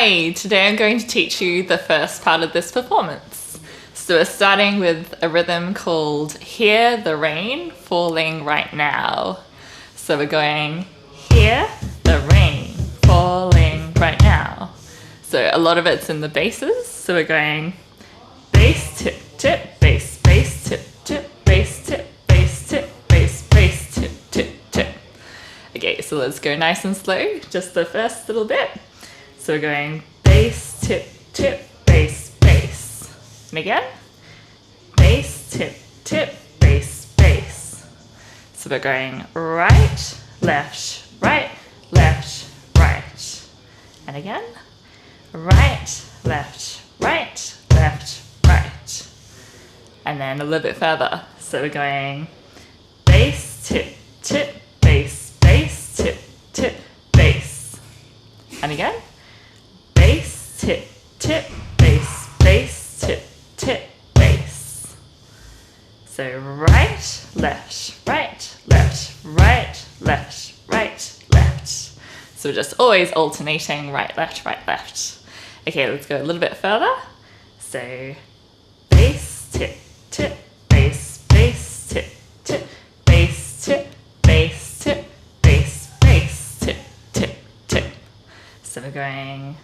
Hi, today I'm going to teach you the first part of this performance. So we're starting with a rhythm called Hear the Rain Falling Right Now. So we're going Hear the rain falling right now. So a lot of it's in the basses. So we're going bass, tip, tip, bass, bass, tip, tip, bass, tip, bass, tip, bass, bass, tip, tip, tip. Okay, so let's go nice and slow, just the first little bit. So we're going bass, tip, tip, bass, bass. And again, bass, tip, tip, bass, bass. So we're going right, left, right, left, right. And again, right, left, right, left, right. And then a little bit further. So we're going bass, tip, tip, bass, bass, tip, tip, bass. And again, bass, tip, tip, bass, bass, tip, tip, bass. So right, left, right, left, right, left, right, left. So we're just always alternating right, left, right, left. Okay, let's go a little bit further. So bass, tip, tip, bass, bass, tip, tip, bass, tip, bass, tip, bass, bass, tip, tip, tip. So we're going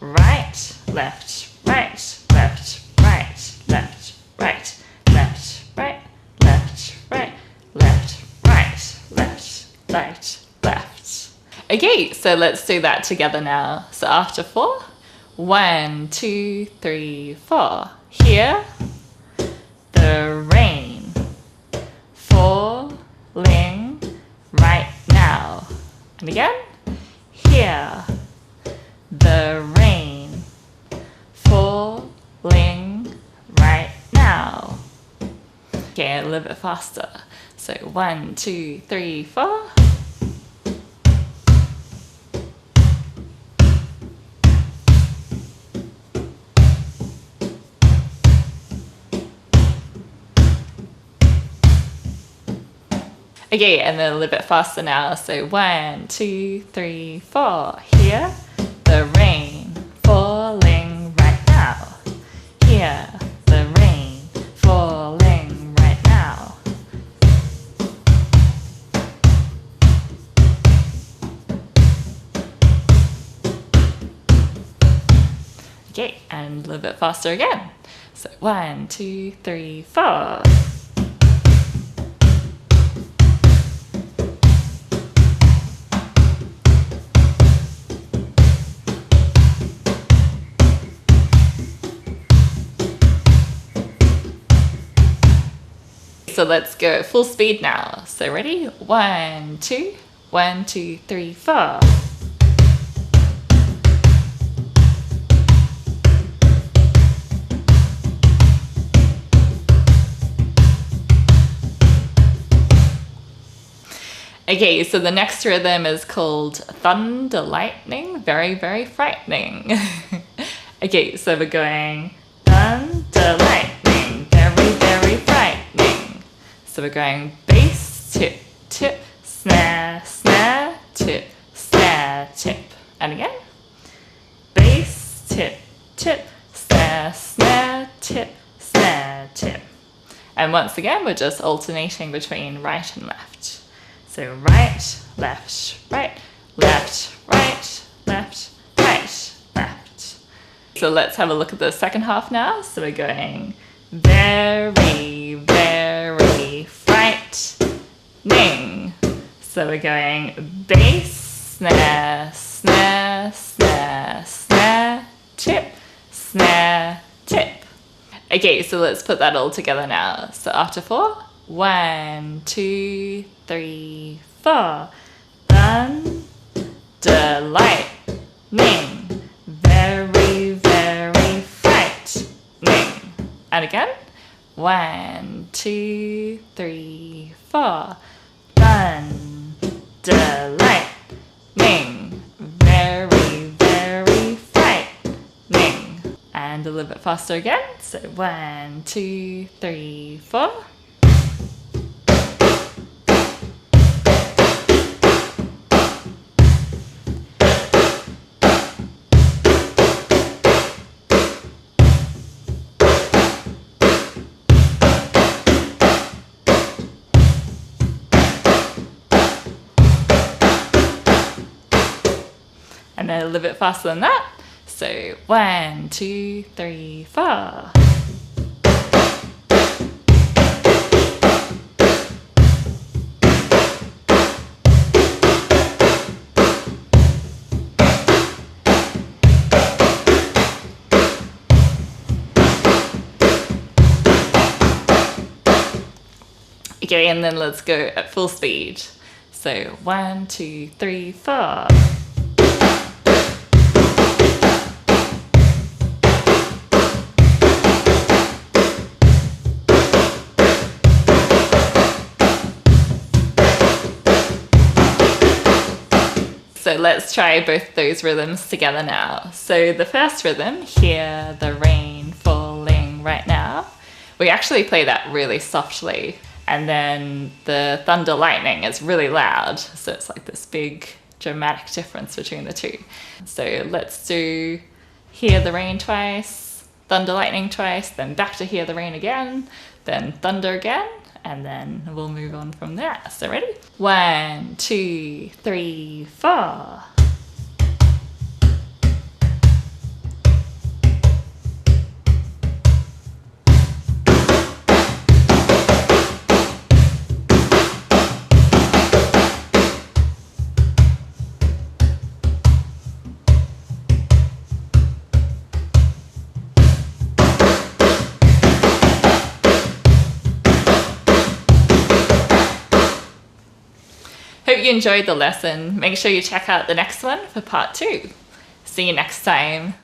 right, left, right, left, right, left, right, left, right, left, right, left, right, left, right, left. Okay, so let's do that together now. So after 4, 1, 2, 3, 4. Hear the rain falling right now. And again, hear the rain falling right now. Okay, a little bit faster. So 1, 2, 3, 4. Okay, and then a little bit faster now. So 1, 2, 3, 4. Hear the rain falling right now. Hear the rain falling right now. Okay, and a little bit faster again. So 1, 2, 3, 4. So let's go full speed now. So ready? 1, 2, 1, 2, 3, 4. Okay, so the next rhythm is called Thunder Lightning, very, very frightening. Okay, so we're going thunder lightning, very, very frightening. So we're going bass, tip, tip, snare, snare, tip, snare, tip. And again, bass, tip, tip, snare, snare, tip, snare, tip. And once again, we're just alternating between right and left. So right, left, right, left, right, left, right, left. So let's have a look at the second half now. So we're going very, very frightening. So we're going bass, snare, snare, snare, snare, tip, snare, tip. Okay, so let's put that all together now. So after 4, 1, 2, 3, 4. Thunder lightning, very, very frightening. And again, 1, 2, 3, 4. Thunder lightning, very, very frightening. And a little bit faster again. So 1, 2, 3, 4. and a little bit faster than that. So 1, 2, 3, 4. Okay, and then let's go at full speed. So 1, 2, 3, 4. So let's try both those rhythms together now. So the first rhythm, hear the rain falling right now, we actually play that really softly. And then the thunder lightning is really loud. So it's like this big dramatic difference between the two. So let's do hear the rain twice, thunder lightning twice, then back to hear the rain again, then thunder again, and then we'll move on from there. So ready? 1, 2, 3, 4. Hope you enjoyed the lesson. Make sure you check out the next one for part 2. See you next time.